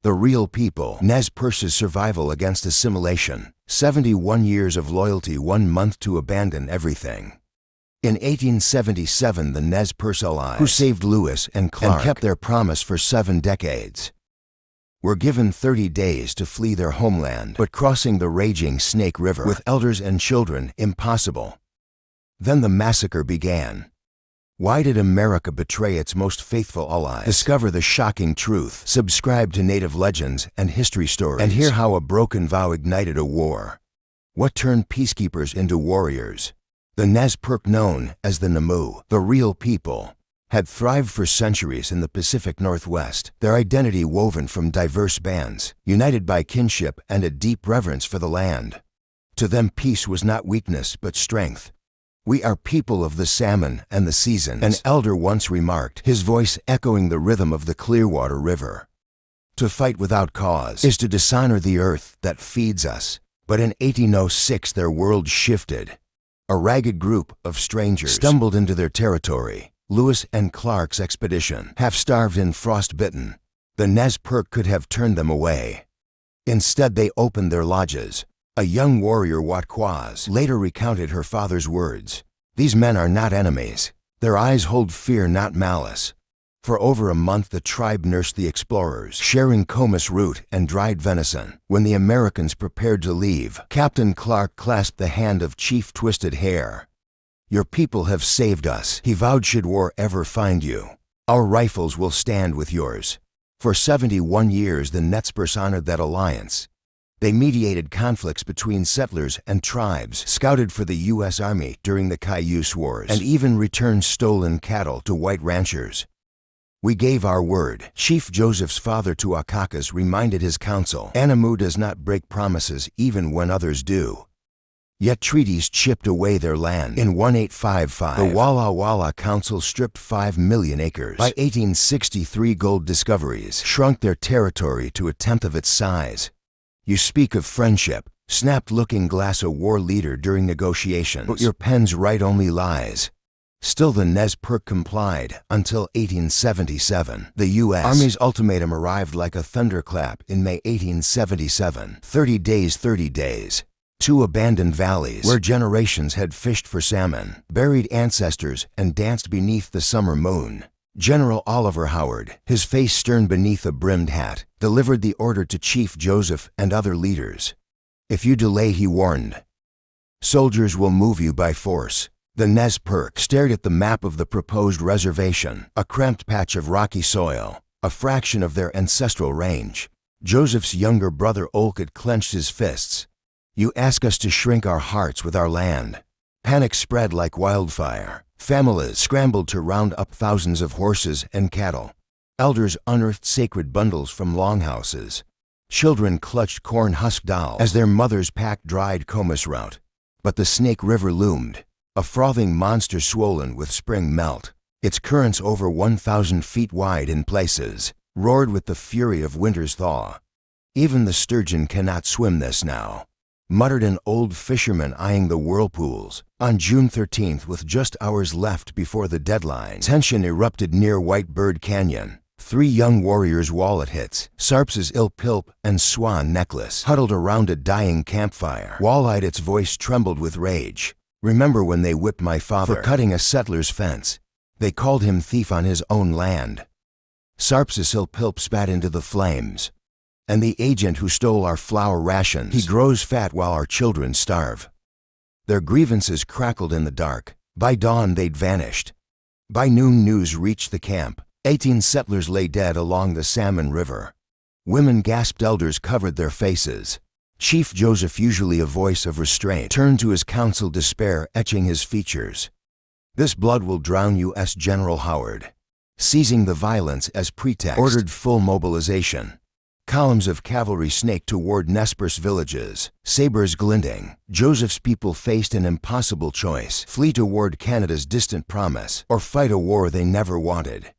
The Real People, Nez Perce's survival against assimilation, 71 years of loyalty, 1 month to abandon everything. In 1877, the Nez Perce allies, who saved Lewis and Clark and kept their promise for 7 decades, were given 30 days to flee their homeland, but crossing the raging Snake River with elders and children impossible. Then the massacre began. Why did America betray its most faithful allies? Discover the shocking truth. Subscribe to Native Legends and History Stories and hear how a broken vow ignited a war. What turned peacekeepers into warriors? The Nez Perce, known as the Nimiipuu, the Real People, had thrived for centuries in the Pacific Northwest, their identity woven from diverse bands, united by kinship and a deep reverence for the land. To them, peace was not weakness but strength. "We are people of the salmon and the seasons," an elder once remarked, his voice echoing the rhythm of the Clearwater River. To fight without cause is to dishonor the earth that feeds us. But in 1806 their world shifted. A ragged group of strangers stumbled into their territory. Lewis and Clark's expedition, half-starved and frost-bitten. The Nez Perce could have turned them away. Instead, they opened their lodges. A young warrior, Watquaz, later recounted her father's words. "These men are not enemies. Their eyes hold fear, not malice." For over a month the tribe nursed the explorers, sharing comus root and dried venison. When the Americans prepared to leave, Captain Clark clasped the hand of Chief Twisted Hair. "Your people have saved us," he vowed, "should war ever find you. Our rifles will stand with yours." For 71 years the Nez Perce honored that alliance. They mediated conflicts between settlers and tribes, scouted for the U.S. Army during the Cayuse Wars, and even returned stolen cattle to white ranchers. "We gave our word," Chief Joseph's father Tuakakas reminded his council. "Animu does not break promises even when others do." Yet treaties chipped away their land. In 1855, the Walla Walla Council stripped 5 million acres. By 1863, gold discoveries shrunk their territory to 1/10 of its size. "You speak of friendship," snapped Looking Glass, a war leader during negotiations, "but your pens write only lies." Still the Nez Perce complied until 1877. The U.S. Army's ultimatum arrived like a thunderclap in May 1877. 30 days, 30 days. 2 abandoned valleys where generations had fished for salmon, buried ancestors, and danced beneath the summer moon. General Oliver Howard, his face stern beneath a brimmed hat, delivered the order to Chief Joseph and other leaders. "If you delay," he warned, "soldiers will move you by force." The Nez Perce stared at the map of the proposed reservation, a cramped patch of rocky soil, a fraction of their ancestral range. Joseph's younger brother Olcott clenched his fists. "You ask us to shrink our hearts with our land." Panic spread like wildfire. Families scrambled to round up thousands of horses and cattle. Elders unearthed sacred bundles from longhouses. Children clutched corn husk dolls as their mothers packed dried comus root. But the Snake River loomed, a frothing monster swollen with spring melt. Its currents over 1,000 feet wide in places roared with the fury of winter's thaw. "Even the sturgeon cannot swim this now," muttered an old fisherman eyeing the whirlpools. On June 13th, with just hours left before the deadline, tension erupted near White Bird Canyon. 3 young warriors, Wallet Hits, Sarps's Ilpilp, and Swan Necklace, huddled around a dying campfire. Wall-eyed, its voice trembled with rage. "Remember when they whipped my father for cutting a settler's fence? They called him thief on his own land." Sarps's Ilpilp spat into the flames. "And the agent who stole our flour rations, he grows fat while our children starve." Their grievances crackled in the dark. By dawn they'd vanished. By noon news reached the camp. 18 settlers lay dead along the Salmon River. Women gasped, elders covered their faces. Chief Joseph, usually a voice of restraint, turned to his council, despair etching his features. "This blood will drown you," General Howard, seizing the violence as pretext, ordered full mobilization. Columns of cavalry snaked toward Nez Perce villages, sabers glinting. Joseph's people faced an impossible choice: flee toward Canada's distant promise, or fight a war they never wanted.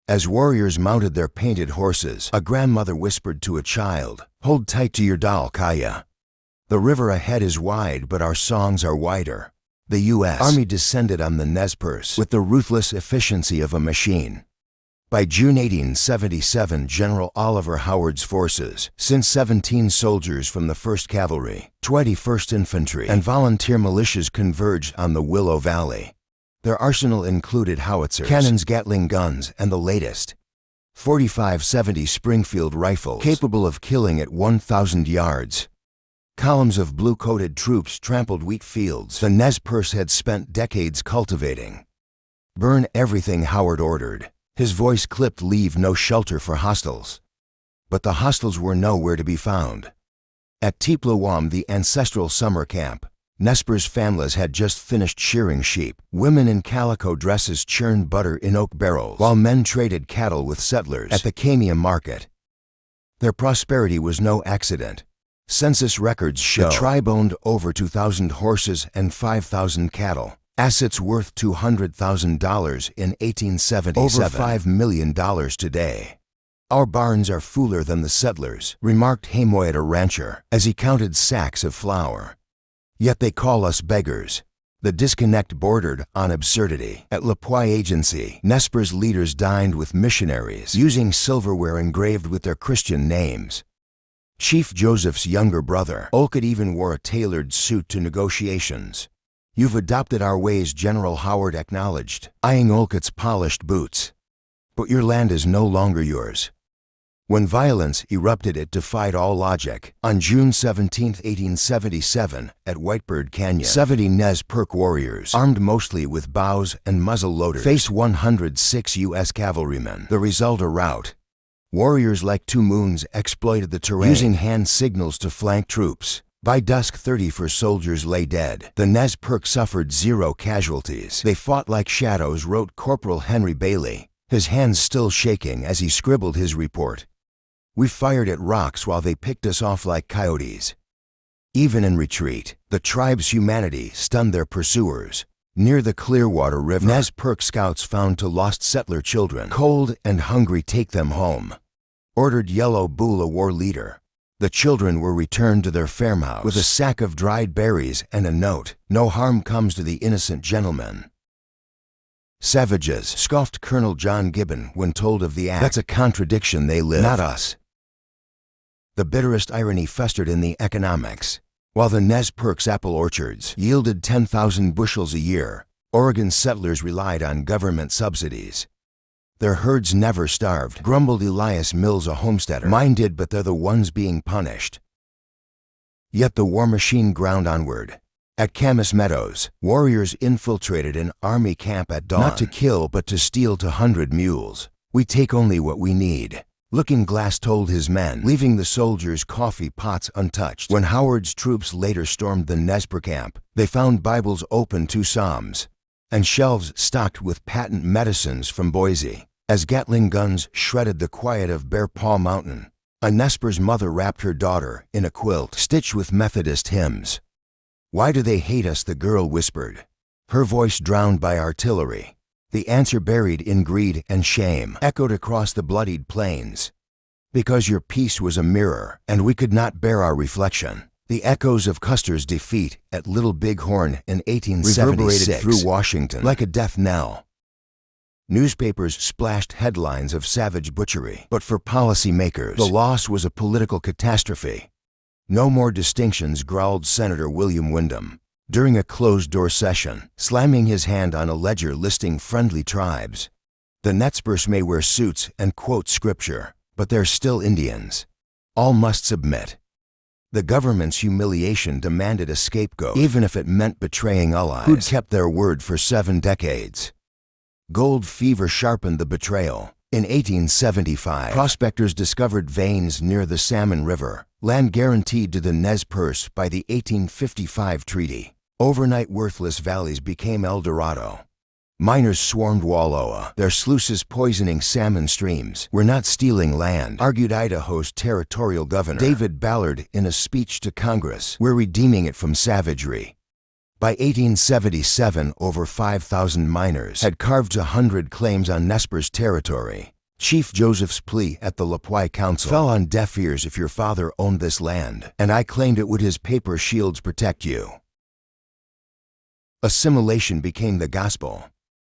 As warriors mounted their painted horses, a grandmother whispered to a child, "Hold tight to your doll, Kaya. The river ahead is wide, but our songs are wider." The U.S. Army descended on the Nez Perce with the ruthless efficiency of a machine. By June 1877, General Oliver Howard's forces sent 17 soldiers from the 1st Cavalry, 21st Infantry, and volunteer militias converged on the Willow Valley. Their arsenal included howitzers, cannons, Gatling guns, and the latest 45-70 Springfield rifles, capable of killing at 1,000 yards. Columns of blue-coated troops trampled wheat fields the Nez Perce had spent decades cultivating. Burn everything, Howard ordered. His voice clipped, leave no shelter for hostiles. But the hostiles were nowhere to be found. At Tiplawam, the ancestral summer camp, Nez Perce families had just finished shearing sheep. Women in calico dresses churned butter in oak barrels, while men traded cattle with settlers at the Camia market. Their prosperity was no accident. Census records show the tribe owned over 2,000 horses and 5,000 cattle. Assets worth $200,000 in 1877. Over $5 million today. Our barns are fuller than the settlers, remarked Hamoyed, a rancher, as he counted sacks of flour. Yet they call us beggars. The disconnect bordered on absurdity. At Lapwai Agency, Nez Perce leaders dined with missionaries, using silverware engraved with their Christian names. Chief Joseph's younger brother, Olcott, even wore a tailored suit to negotiations. You've adopted our ways, General Howard acknowledged, eyeing Olcott's polished boots. But your land is no longer yours. When violence erupted, it defied all logic. On June 17, 1877, at Whitebird Canyon, 70 Nez Perce warriors, armed mostly with bows and muzzle loaders, faced 106 U.S. cavalrymen. The result, a rout. Warriors like Two Moons exploited the terrain, using hand signals to flank troops. By dusk, 34 soldiers lay dead. The Nez Perce suffered 0 casualties. They fought like shadows, wrote Corporal Henry Bailey, his hands still shaking as he scribbled his report. We fired at rocks while they picked us off like coyotes. Even in retreat, the tribe's humanity stunned their pursuers. Near the Clearwater River, Nez Perce scouts found 2 lost settler children, cold and hungry. Take them home, ordered Yellow Bull, a war leader. The children were returned to their farmhouse with a sack of dried berries and a note, no harm comes to the innocent gentleman. Savages, scoffed Colonel John Gibbon when told of the act. That's a contradiction, they live, not us. The bitterest irony festered in the economics. While the Nez Perce apple orchards yielded 10,000 bushels a year, Oregon settlers relied on government subsidies. Their herds never starved, grumbled Elias Mills, a homesteader. Mine did, but they're the ones being punished. Yet the war machine ground onward. At Camas Meadows, warriors infiltrated an army camp at dawn, not to kill but to steal 200 mules. We take only what we need, Looking Glass told his men, leaving the soldiers' coffee pots untouched. When Howard's troops later stormed the Nez Perce camp, they found Bibles open to Psalms and shelves stocked with patent medicines from Boise. As Gatling guns shredded the quiet of Bear Paw Mountain, a Nez Perce mother wrapped her daughter in a quilt stitched with Methodist hymns. "Why do they hate us?" the girl whispered, her voice drowned by artillery. The answer, buried in greed and shame, echoed across the bloodied plains. "Because your peace was a mirror, and we could not bear our reflection." The echoes of Custer's defeat at Little Bighorn in 1876 reverberated through Washington like a death knell. Newspapers splashed headlines of savage butchery, but for policymakers, the loss was a political catastrophe. "No more distinctions," growled Senator William Windom during a closed-door session, slamming his hand on a ledger listing friendly tribes. "The Nez Perce may wear suits and quote scripture, but they're still Indians. All must submit." The government's humiliation demanded a scapegoat, even if it meant betraying allies who'd kept their word for 7 decades. Gold fever sharpened the betrayal. In 1875, prospectors discovered veins near the Salmon River, land guaranteed to the Nez Perce by the 1855 treaty. Overnight, worthless valleys became El Dorado. Miners swarmed Wallowa, their sluices poisoning salmon streams. "We're not stealing land," argued Idaho's territorial governor, David Ballard, in a speech to Congress. "We're redeeming it from savagery." By 1877, over 5,000 miners had carved 100 claims on Nez Perce territory. Chief Joseph's plea at the Lapwai Council fell on deaf ears. "If your father owned this land, and I claimed it, would his paper shields protect you?" Assimilation became the gospel.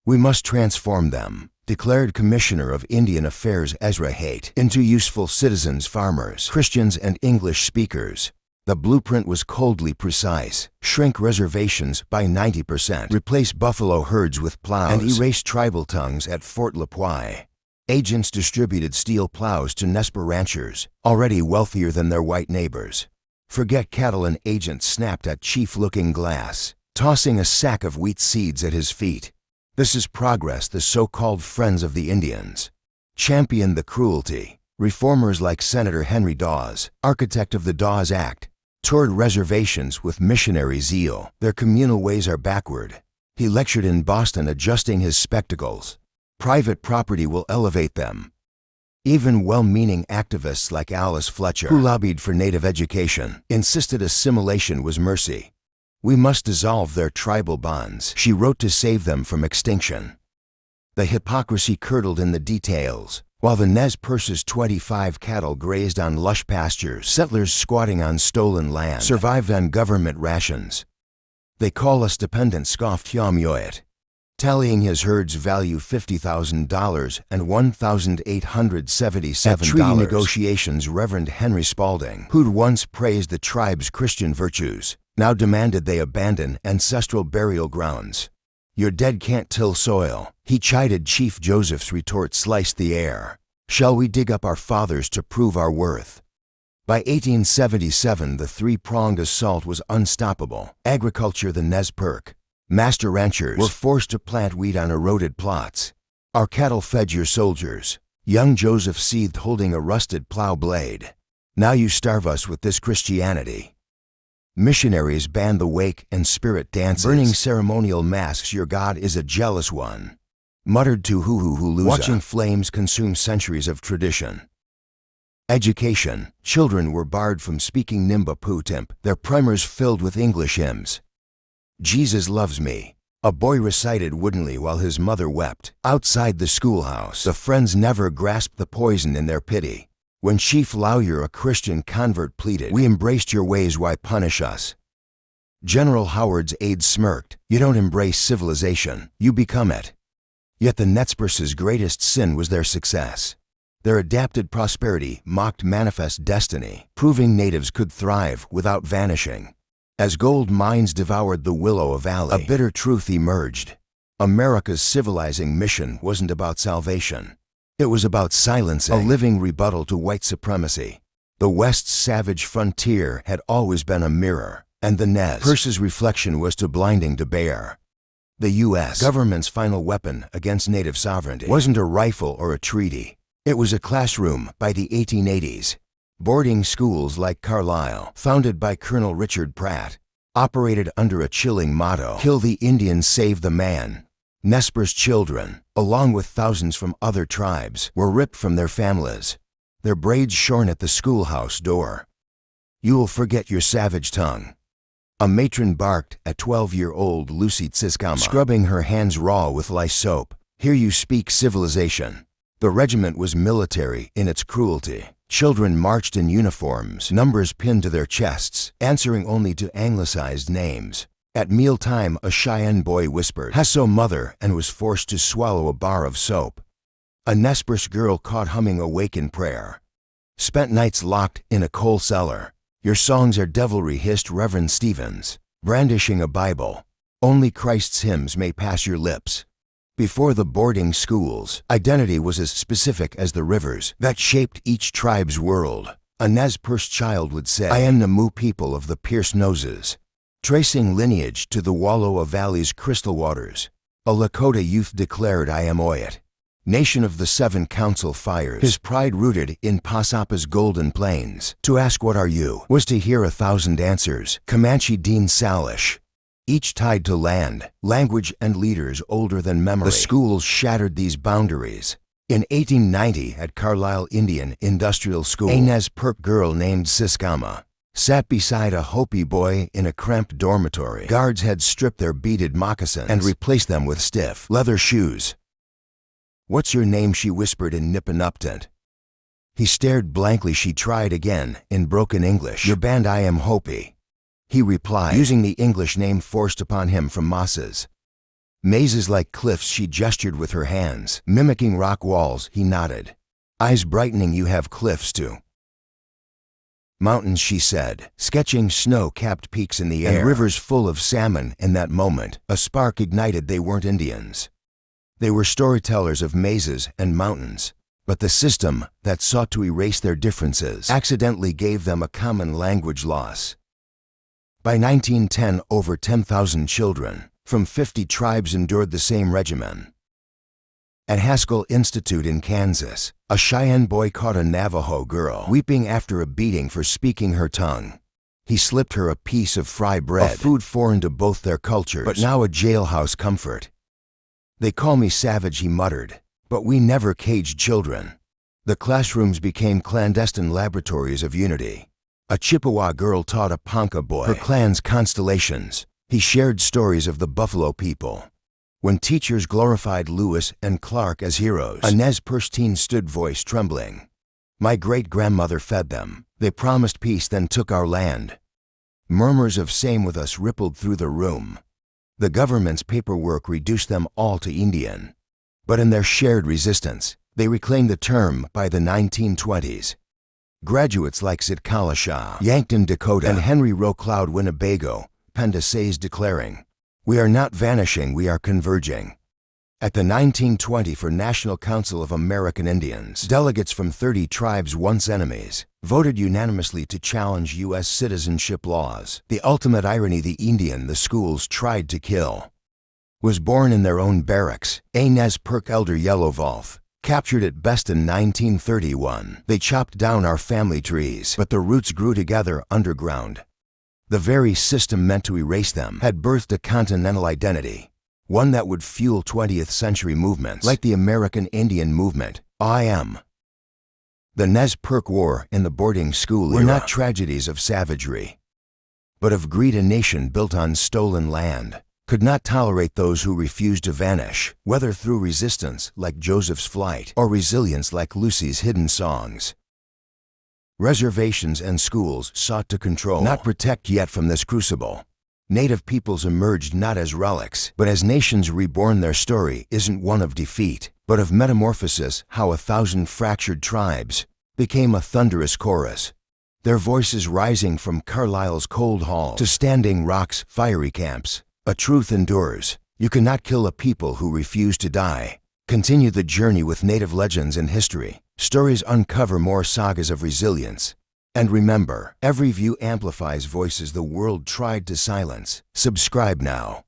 We must transform them, declared Commissioner of Indian Affairs Ezra Haight, into useful citizens, farmers, Christians, and English speakers. The blueprint was coldly precise: shrink reservations by 90%, replace buffalo herds with plows, and erase tribal tongues at Fort La Pointe. Agents distributed steel plows to Nez Perce ranchers, already wealthier than their white neighbors. Forget cattle, and agents snapped at Chief Looking Glass, tossing a sack of wheat seeds at his feet. This is progress. The so-called Friends of the Indians championed the cruelty. Reformers like Senator Henry Dawes, architect of the Dawes Act, toured reservations with missionary zeal. Their communal ways are backward. He lectured in Boston, adjusting his spectacles. Private property will elevate them. Even well-meaning activists like Alice Fletcher, who lobbied for Native education, insisted assimilation was mercy. We must dissolve their tribal bonds, she wrote, to save them from extinction. The hypocrisy curdled in the details. While the Nez Perce's 25 cattle grazed on lush pastures, settlers squatting on stolen land survived on government rations. They call us dependent, scoffed Hyamyoet, tallying his herd's value $50,000 and $1,877. At treaty negotiations, Reverend Henry Spalding, who'd once praised the tribe's Christian virtues, now demanded they abandon ancestral burial grounds. Your dead can't till soil, he chided. Chief Joseph's retort sliced the air. Shall we dig up our fathers to prove our worth? By 1877, the three-pronged assault was unstoppable. Agriculture: the Nez Perce master ranchers were forced to plant wheat on eroded plots. Our cattle fed your soldiers. Young Joseph seethed, holding a rusted plow blade. Now you starve us with this Christianity. Missionaries banned the wake and spirit dances, burning ceremonial masks. Your God is a jealous one, muttered to Huhuhuluza, watching flames consume centuries of tradition. Education: children were barred from speaking Nimiipuu, their primers filled with English hymns. Jesus loves me, a boy recited woodenly while his mother wept. Outside the schoolhouse, the friends never grasped the poison in their pity. When Chief Lawyer, a Christian convert, pleaded, "We embraced your ways, why punish us?" General Howard's aides smirked. You don't embrace civilization, you become it. Yet the Nez Perce's greatest sin was their success. Their adapted prosperity mocked manifest destiny, proving natives could thrive without vanishing. As gold mines devoured the Willow Valley, a bitter truth emerged. America's civilizing mission wasn't about salvation. It was about silencing, a living rebuttal to white supremacy. The West's savage frontier had always been a mirror, and the Nez Perce's reflection was too blinding to bear. The U.S. government's final weapon against native sovereignty wasn't a rifle or a treaty. It was a classroom. By the 1880s, boarding schools like Carlisle, founded by Colonel Richard Pratt, operated under a chilling motto: kill the Indian, save the man. Nez Perce children, along with thousands from other tribes, were ripped from their families, their braids shorn at the schoolhouse door. You'll forget your savage tongue, a matron barked at 12-year-old Lucy Tsiskama, scrubbing her hands raw with lye soap. Here you speak civilization. The regiment was military in its cruelty. Children marched in uniforms, numbers pinned to their chests, answering only to anglicized names. At mealtime, a Cheyenne boy whispered, "Hasso, mother," and was forced to swallow a bar of soap. A Nez Perce girl caught humming awake in prayer. Spent nights locked in a coal cellar. Your songs are devilry, hissed Reverend Stevens, brandishing a Bible. Only Christ's hymns may pass your lips. Before the boarding schools, identity was as specific as the rivers that shaped each tribe's world. A Nez Perce child would say, "I am Nimiipuu people of the pierced noses," tracing lineage to the Wallowa Valley's crystal waters. A Lakota youth declared, "I am Oyat, nation of the 7 council fires," his pride rooted in Pasapa's golden plains. To ask "What are you?" was to hear 1,000 answers. Comanche Dean Salish, each tied to land, language, and leaders older than memory. The schools shattered these boundaries. In 1890, at Carlisle Indian Industrial School, a Nez Perce girl named Tsiskama sat beside a Hopi boy in a cramped dormitory. Guards had stripped their beaded moccasins and replaced them with stiff leather shoes. "What's your name?" she whispered in Nipinuptant. He stared blankly. She tried again, in broken English. "Your band, I am Hopi," he replied, using the English name forced upon him from Masses. Mazes like cliffs, she gestured with her hands. Mimicking rock walls, he nodded. Eyes brightening, you have cliffs too. Mountains, she said, sketching snow-capped peaks in the air. And rivers full of salmon. In that moment, a spark ignited. They weren't Indians. They were storytellers of mazes and mountains. But the system that sought to erase their differences accidentally gave them a common language loss. By 1910, over 10,000 children from 50 tribes endured the same regimen. At Haskell Institute in Kansas, a Cheyenne boy caught a Navajo girl weeping after a beating for speaking her tongue. He slipped her a piece of fry bread, a food foreign to both their cultures, but now a jailhouse comfort. They call me savage, he muttered, but we never caged children. The classrooms became clandestine laboratories of unity. A Chippewa girl taught a Ponca boy her clan's constellations. He shared stories of the Buffalo people. When teachers glorified Lewis and Clark as heroes, a Nez Perce teen stood, voice trembling. My great-grandmother fed them. They promised peace, then took our land. Murmurs of same with us rippled through the room. The government's paperwork reduced them all to Indian. But in their shared resistance, they reclaimed the term by the 1920s. Graduates like Sitkala Shah, Yankton, Dakota, and Henry Rowe Cloud, Winnebago, penned essays declaring, "We are not vanishing, we are converging." At the 1924 National Council of American Indians, delegates from 30 tribes, once enemies, voted unanimously to challenge U.S. citizenship laws. The ultimate irony: the Indian the schools tried to kill was born in their own barracks. A Nez Perce elder, Yellow Wolf, captured at best in 1931. They chopped down our family trees, but the roots grew together underground. The very system meant to erase them had birthed a continental identity, one that would fuel 20th century movements like the American Indian movement. The Nez Perce War and the boarding school were not tragedies of savagery, but of greed. A nation built on stolen land could not tolerate those who refused to vanish, whether through resistance like Joseph's flight or resilience like Lucy's hidden songs. Reservations and schools sought to control, not protect. Yet from this crucible, Native peoples emerged not as relics, but as nations reborn. Their story isn't one of defeat, but of metamorphosis. How 1,000 fractured tribes became a thunderous chorus, their voices rising from Carlisle's cold hall to Standing Rock's fiery camps. A truth endures: you cannot kill a people who refuse to die. Continue the journey with Native legends and history. Stories uncover more sagas of resilience. And remember, every view amplifies voices the world tried to silence. Subscribe now.